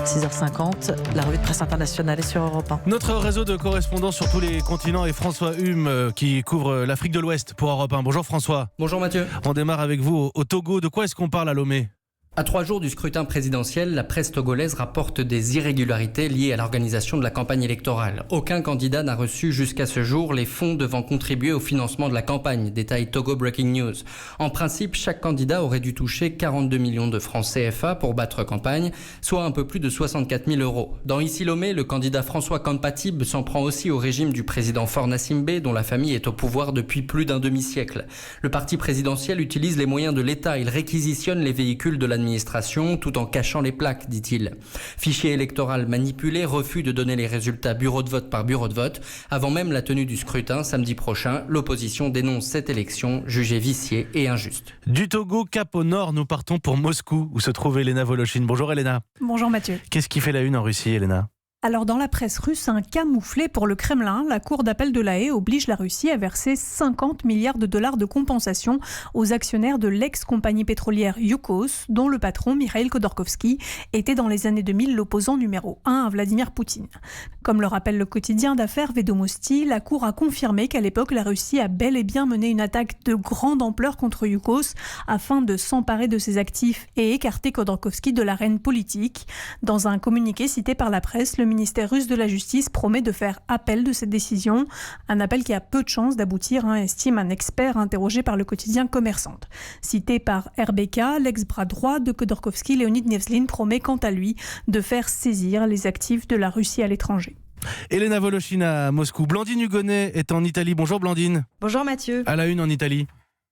6h50, la revue de presse internationale est sur Europe 1. Notre réseau de correspondants sur tous les continents est François Hume qui couvre l'Afrique de l'Ouest pour Europe 1. Bonjour François. Bonjour Mathieu. On démarre avec vous au Togo. De quoi est-ce qu'on parle à Lomé ? À 3 jours du scrutin présidentiel, la presse togolaise rapporte des irrégularités liées à l'organisation de la campagne électorale. Aucun candidat n'a reçu jusqu'à ce jour les fonds devant contribuer au financement de la campagne, détaille Togo Breaking News. En principe, chaque candidat aurait dû toucher 42 millions de francs CFA pour battre campagne, soit un peu plus de 64 000 euros. Dans Ici Lomé, le candidat François Kampatib s'en prend aussi au régime du président Faure Gnassingbé, dont la famille est au pouvoir depuis plus d'un demi-siècle. Le parti présidentiel utilise les moyens de l'État. Il réquisitionne les véhicules de l'administration tout en cachant les plaques, dit-il. Fichier électoral manipulé, refus de donner les résultats bureau de vote par bureau de vote. Avant même la tenue du scrutin, samedi prochain, l'opposition dénonce cette élection jugée viciée et injuste. Du Togo, cap au nord, nous partons pour Moscou, où se trouve Elena Voloshin. Bonjour Elena. Bonjour Mathieu. Qu'est-ce qui fait la une en Russie, Elena ? Alors dans la presse russe, un camouflet pour le Kremlin, la cour d'appel de La Haye oblige la Russie à verser 50 milliards de dollars de compensation aux actionnaires de l'ex-compagnie pétrolière Yukos, dont le patron Mikhail Khodorkovsky était dans les années 2000 l'opposant numéro 1 à Vladimir Poutine. Comme le rappelle le quotidien d'affaires Vedomosti, la cour a confirmé qu'à l'époque la Russie a bel et bien mené une attaque de grande ampleur contre Yukos afin de s'emparer de ses actifs et écarter Khodorkovsky de l'arène politique. Dans un communiqué cité par la presse, le ministère russe de la Justice promet de faire appel de cette décision, un appel qui a peu de chances d'aboutir, estime un expert interrogé par le quotidien Commerçante. Cité par RBK, l'ex-bras droit de Khodorkovsky, Leonid Nevzlin, promet quant à lui de faire saisir les actifs de la Russie à l'étranger. Elena Voloshin à Moscou. Blandine Hugonnet est en Italie. Bonjour Blandine. Bonjour Mathieu. À la une en Italie.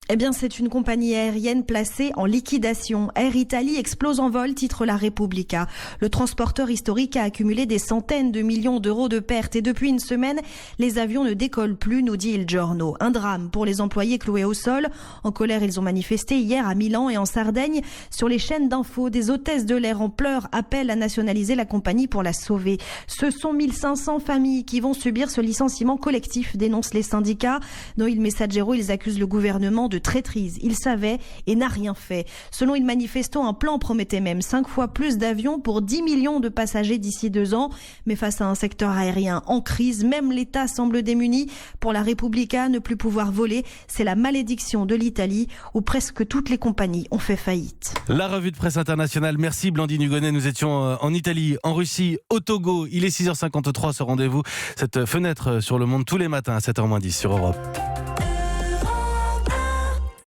Eh bien, c'est une compagnie aérienne placée en liquidation. Air Italy explose en vol, titre La Repubblica. Le transporteur historique a accumulé des centaines de millions d'euros de pertes et depuis une semaine, les avions ne décollent plus, nous dit Il Giorno. Un drame pour les employés cloués au sol. En colère, ils ont manifesté hier à Milan et en Sardaigne. Sur les chaînes d'infos, des hôtesses de l'air en pleurs appellent à nationaliser la compagnie pour la sauver. Ce sont 1500 familles qui vont subir ce licenciement collectif, dénoncent les syndicats. Dans Il Messaggero, ils accusent le gouvernement de traîtrise. Il savait et n'a rien fait. Selon une manifestant, un plan promettait même 5 fois plus d'avions pour 10 millions de passagers d'ici 2 ans. Mais face à un secteur aérien en crise, même l'État semble démuni. Pour La Repubblica, ne plus pouvoir voler, c'est la malédiction de l'Italie où presque toutes les compagnies ont fait faillite. La revue de presse internationale. Merci Blandine Hugonnet. Nous étions en Italie, en Russie, au Togo. Il est 6h53 ce rendez-vous. Cette fenêtre sur le monde tous les matins à 7h-10 sur Europe.